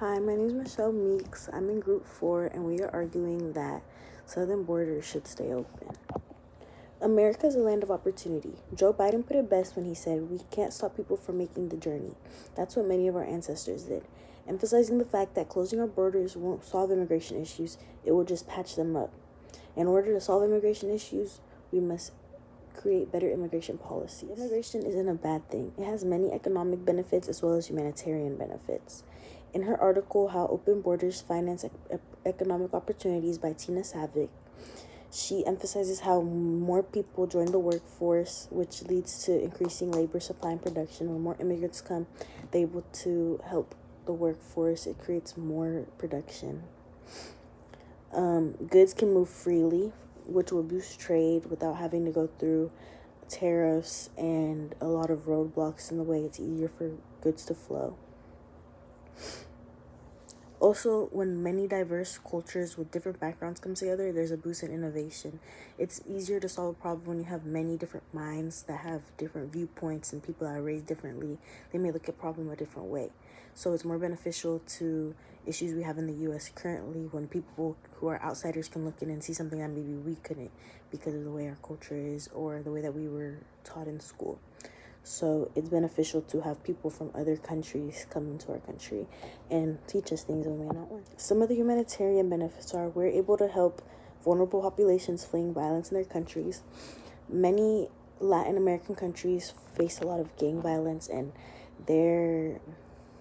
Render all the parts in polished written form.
Hi, my name is Michelle Meeks. I'm in group 4, and we are arguing that southern borders should stay open. America is a land of opportunity. Joe Biden put it best when he said, "We can't stop people from making the journey." That's what many of our ancestors did, emphasizing the fact that closing our borders won't solve immigration issues, it will just patch them up. In order to solve immigration issues, we must create better immigration policies. Immigration isn't a bad thing. It has many economic benefits as well as humanitarian benefits. In her article, How Open Borders Finance Economic Opportunities by Tina Savick, she emphasizes how more people join the workforce, which leads to increasing labor supply and production. When more immigrants come, they're able to help the workforce. It creates more production. Goods can move freely, which will boost trade without having to go through tariffs and a lot of roadblocks in the way. It's easier for goods to flow. Also, when many diverse cultures with different backgrounds come together, there's a boost in innovation. It's easier to solve a problem when you have many different minds that have different viewpoints and people that are raised differently. They may look at problem a different way. So it's more beneficial to issues we have in the U.S. currently when people who are outsiders can look in and see something that maybe we couldn't because of the way our culture is or the way that we were taught in school. So it's beneficial to have people from other countries come into our country and teach us things that we may not learn. Some of the humanitarian benefits are we're able to help vulnerable populations fleeing violence in their countries. Many Latin American countries face a lot of gang violence, and their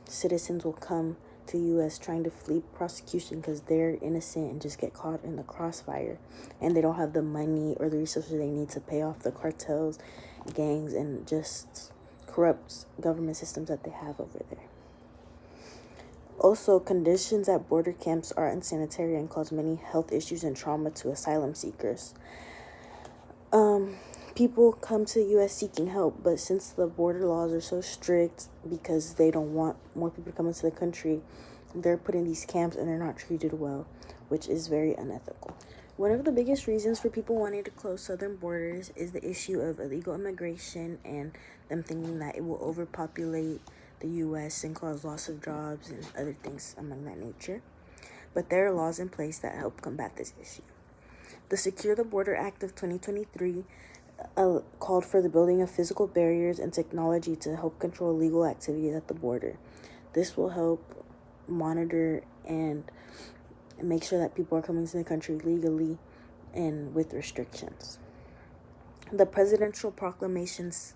citizens will come to the U.S. trying to flee prosecution because they're innocent and just get caught in the crossfire, and they don't have the money or the resources they need to pay off the cartels, gangs, and just corrupt government systems that they have over there. Also, conditions at border camps are unsanitary and cause many health issues and trauma to asylum seekers. People come to the U.S. seeking help, but since the border laws are so strict because they don't want more people to come into the country, they're put in these camps and they're not treated well, which is very unethical. One of the biggest reasons for people wanting to close southern borders is the issue of illegal immigration and them thinking that it will overpopulate the U.S. and cause loss of jobs and other things among that nature. But there are laws in place that help combat this issue. The Secure the Border Act of 2023 called for the building of physical barriers and technology to help control illegal activities at the border. This will help monitor and make sure that people are coming to the country legally and with restrictions. The Presidential Proclamations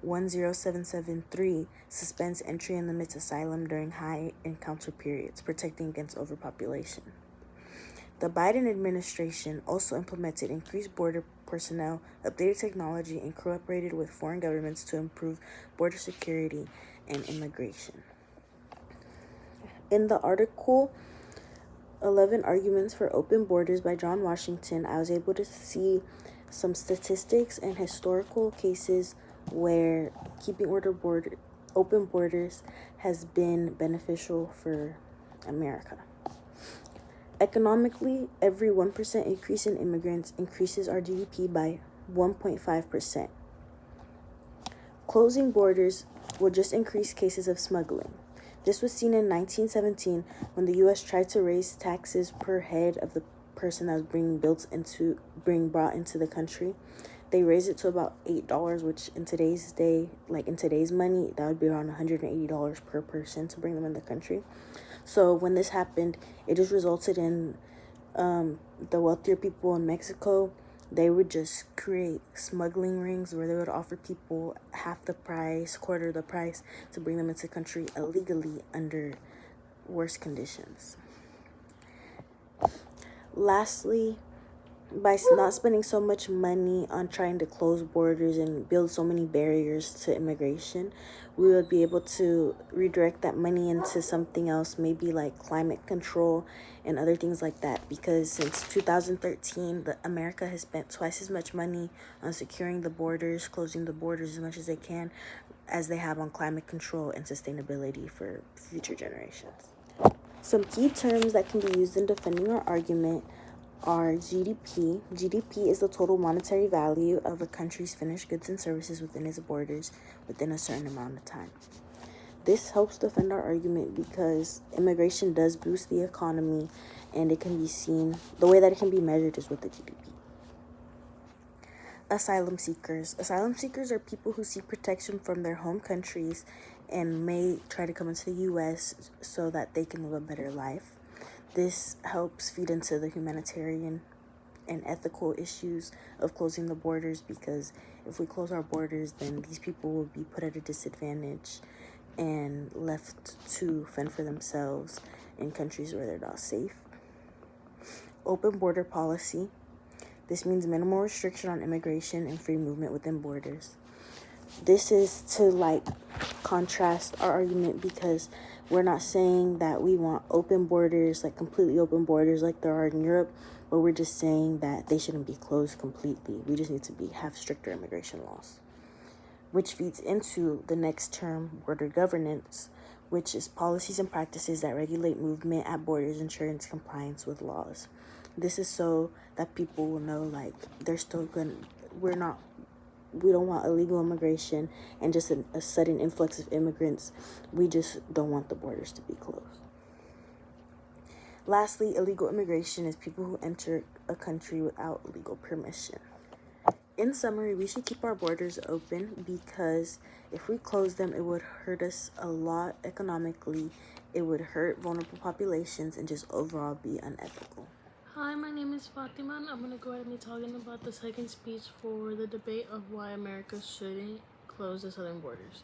10773 suspends entry and limits asylum during high encounter periods, protecting against overpopulation. The Biden administration also implemented increased border personnel, updated technology, and cooperated with foreign governments to improve border security and immigration. In the article 11 Arguments for Open Borders by John Washington, I was able to see some statistics and historical cases where keeping open borders has been beneficial for America. Economically, every 1% increase in immigrants increases our GDP by 1.5%. Closing borders will just increase cases of smuggling. This was seen in 1917 when the U.S. tried to raise taxes per head of the person that was being brought into the country. They raised it to about $8, which in today's money, that would be around $180 per person to bring them in the country. So when this happened, it just resulted in the wealthier people in Mexico, they would just create smuggling rings where they would offer people half the price, quarter the price to bring them into the country illegally under worse conditions. Lastly, by not spending so much money on trying to close borders and build so many barriers to immigration, we would be able to redirect that money into something else, maybe like climate control and other things like that. Because since 2013, America has spent twice as much money on securing the borders, closing the borders as much as they can, as they have on climate control and sustainability for future generations. Some key terms that can be used in defending our argument are GDP. GDP is the total monetary value of a country's finished goods and services within its borders within a certain amount of time. This helps defend our argument because immigration does boost the economy, and it can be seen, the way that it can be measured is with the GDP. Asylum seekers. Asylum seekers are people who seek protection from their home countries and may try to come into the U.S. so that they can live a better life. This helps feed into the humanitarian and ethical issues of closing the borders, because if we close our borders, then these people will be put at a disadvantage and left to fend for themselves in countries where they're not safe. Open border policy. This means minimal restriction on immigration and free movement within borders. This is to contrast our argument, because we're not saying that we want open borders, completely open borders like there are in Europe, but we're just saying that they shouldn't be closed completely. We just need to have stricter immigration laws, which feeds into the next term, border governance, which is policies and practices that regulate movement at borders, ensuring compliance with laws. This is so that people will know, they're still going, we don't want illegal immigration and just a sudden influx of immigrants. We just don't want the borders to be closed. Lastly, illegal immigration is people who enter a country without legal permission. In summary, we should keep our borders open, because if we close them, it would hurt us a lot economically. It would hurt vulnerable populations and just overall be unethical. Hi, my name is Fatima, and I'm going to go ahead and be talking about the second speech for the debate of why America shouldn't close the southern borders.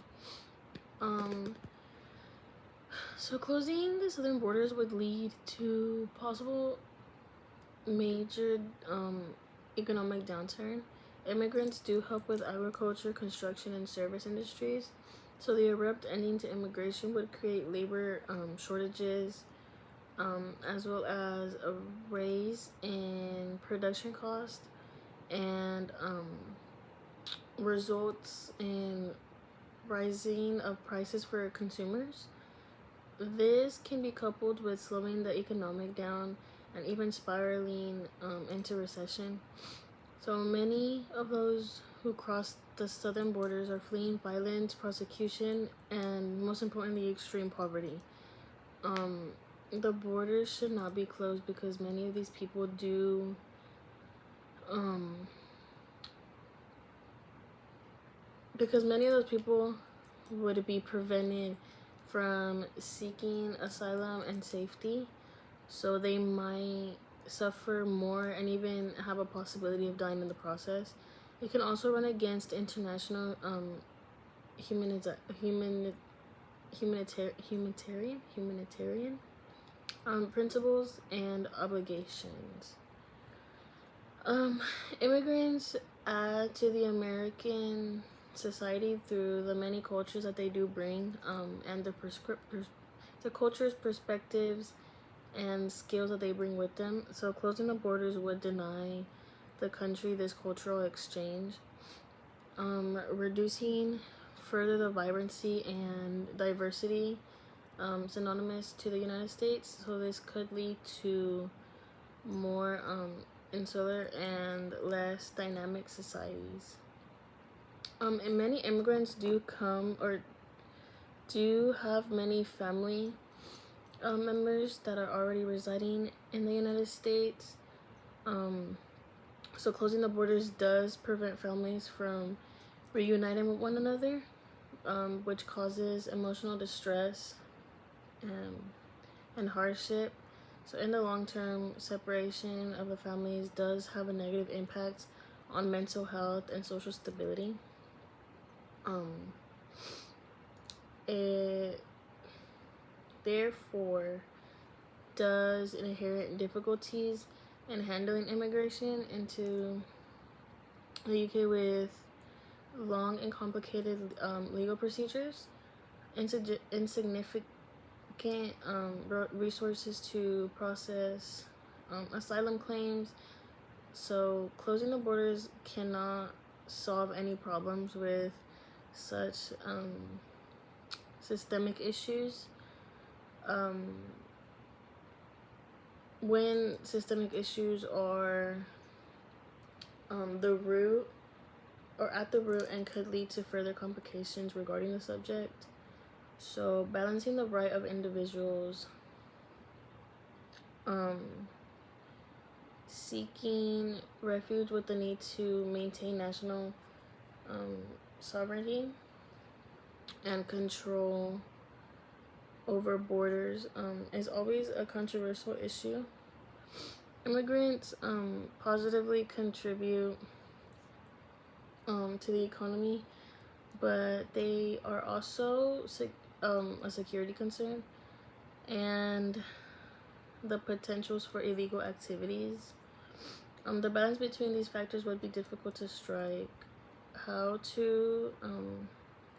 So closing the southern borders would lead to possible major economic downturn. Immigrants do help with agriculture, construction, and service industries. So the abrupt ending to immigration would create labor shortages, as well as a raise in production cost, and results in rising of prices for consumers. This can be coupled with slowing the economic down and even spiraling into recession. So many of those who cross the southern borders are fleeing violence, persecution, and most importantly, extreme poverty. The borders should not be closed because many of these people do because many of those people would be prevented from seeking asylum and safety, so they might suffer more and even have a possibility of dying in the process. It can also run against international humanitarian principles and obligations. Immigrants add to the American society through the many cultures that they do bring, and the cultures, perspectives, and skills that they bring with them. So closing the borders would deny the country this cultural exchange, reducing further the vibrancy and diversity synonymous to the United States. So this could lead to more insular and less dynamic societies. And many immigrants do have many family members that are already residing in the United States. So closing the borders does prevent families from reuniting with one another, which causes emotional distress and hardship. So in the long term, separation of the families does have a negative impact on mental health and social stability. It therefore does inherent difficulties in handling immigration into the UK with long and complicated legal procedures, insignificant resources to process asylum claims. So closing the borders cannot solve any problems with such systemic issues. When systemic issues are the root or at the root and could lead to further complications regarding the subject. So balancing the right of individuals seeking refuge with the need to maintain national sovereignty and control over borders is always a controversial issue. Immigrants positively contribute to the economy, but they are also a security concern and the potentials for illegal activities. The balance between these factors would be difficult to strike. How to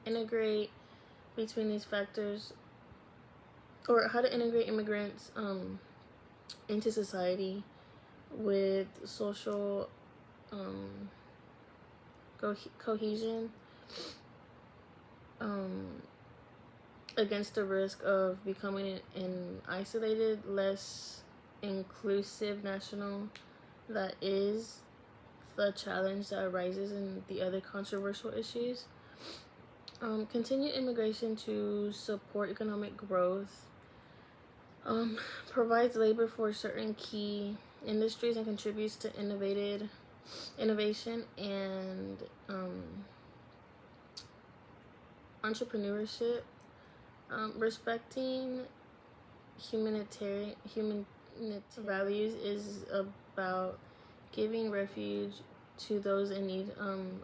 integrate between these factors, or how to integrate immigrants into society with social cohesion against the risk of becoming an isolated, less inclusive national. That is the challenge that arises in the other controversial issues. Continued immigration to support economic growth provides labor for certain key industries and contributes to innovation and entrepreneurship. Respecting humanitarian values is about giving refuge to those in need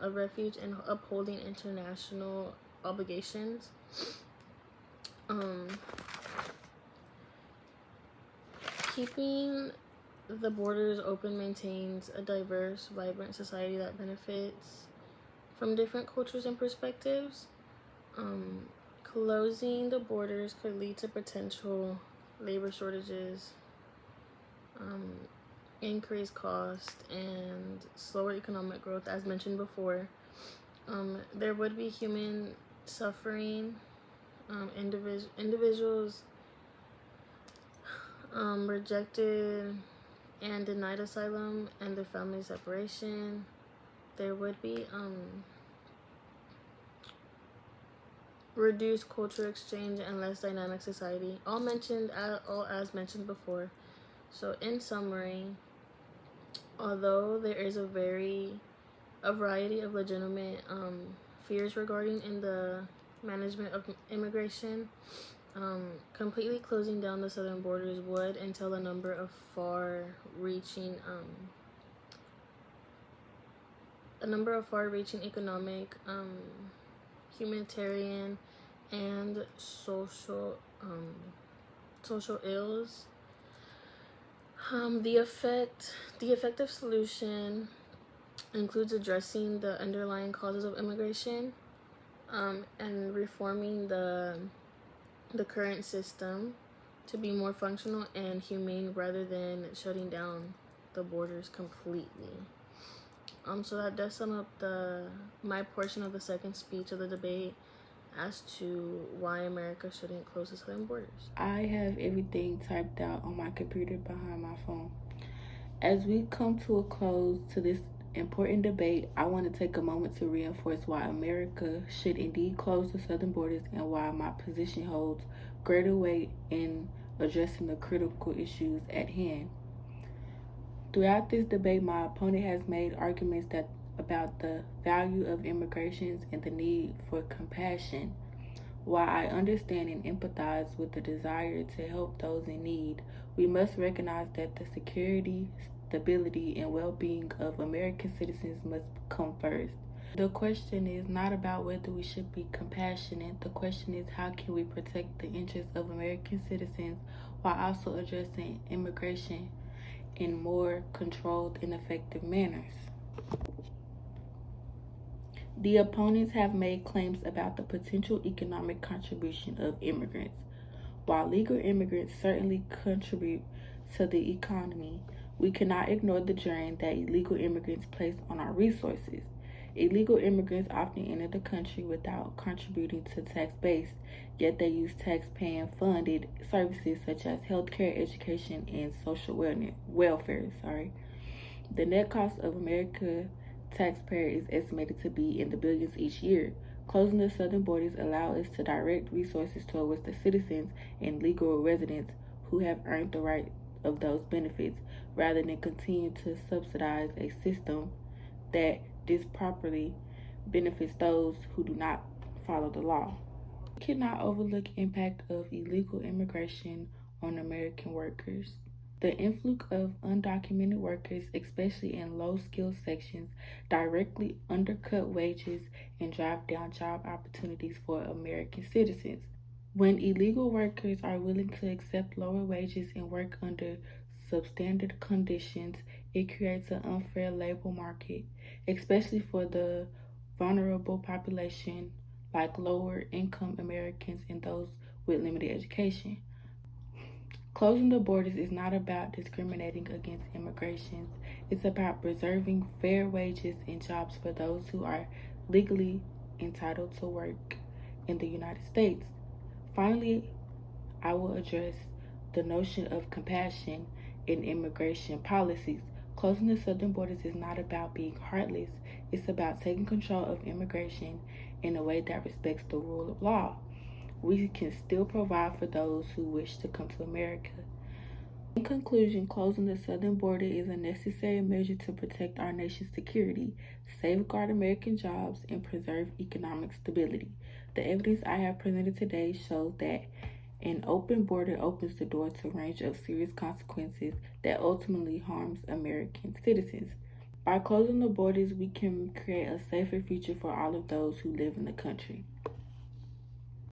of refuge and upholding international obligations. Keeping the borders open maintains a diverse, vibrant society that benefits from different cultures and perspectives. Closing the borders could lead to potential labor shortages, increased cost, and slower economic growth, as mentioned before. There would be human suffering, individuals rejected and denied asylum and their family separation. There would be reduced cultural exchange and less dynamic society, all as mentioned before. So in summary, although there is a variety of legitimate fears regarding in the management of immigration, completely closing down the southern borders would entail a number of far-reaching economic, humanitarian, and social ills. The effective solution includes addressing the underlying causes of immigration, and reforming the current system to be more functional and humane rather than shutting down the borders completely. So that does sum up my portion of the second speech of the debate as to why America shouldn't close the southern borders. I have everything typed out on my computer behind my phone. As we come to a close to this important debate, I want to take a moment to reinforce why America should indeed close the southern borders and why my position holds greater weight in addressing the critical issues at hand. Throughout this debate, my opponent has made arguments about the value of immigrations and the need for compassion. While I understand and empathize with the desire to help those in need, we must recognize that the security, stability, and well-being of American citizens must come first. The question is not about whether we should be compassionate. The question is, how can we protect the interests of American citizens while also addressing immigration in more controlled and effective manners? The opponents have made claims about the potential economic contribution of immigrants. While legal immigrants certainly contribute to the economy, we cannot ignore the drain that illegal immigrants place on our resources. Illegal immigrants often enter the country without contributing to tax base, yet they use tax-paying funded services such as healthcare, education, and social welfare. The net cost of America taxpayer is estimated to be in the billions each year. Closing the southern borders allows us to direct resources towards the citizens and legal residents who have earned the right of those benefits, rather than continue to subsidize a system that disproperly benefits those who do not follow the law. We cannot overlook impact of illegal immigration on American workers. The influx of undocumented workers, especially in low-skilled sections, directly undercut wages and drive down job opportunities for American citizens. When illegal workers are willing to accept lower wages and work under substandard conditions, it creates an unfair labor market, especially for the vulnerable population like lower income Americans and those with limited education. Closing the borders is not about discriminating against immigration. It's about preserving fair wages and jobs for those who are legally entitled to work in the United States. Finally, I will address the notion of compassion in immigration policies. Closing the southern borders is not about being heartless. It's about taking control of immigration in a way that respects the rule of law. We can still provide for those who wish to come to America. In conclusion, closing the southern border is a necessary measure to protect our nation's security, safeguard American jobs, and preserve economic stability. The evidence I have presented today shows that an open border opens the door to a range of serious consequences that ultimately harms American citizens. By closing the borders, we can create a safer future for all of those who live in the country.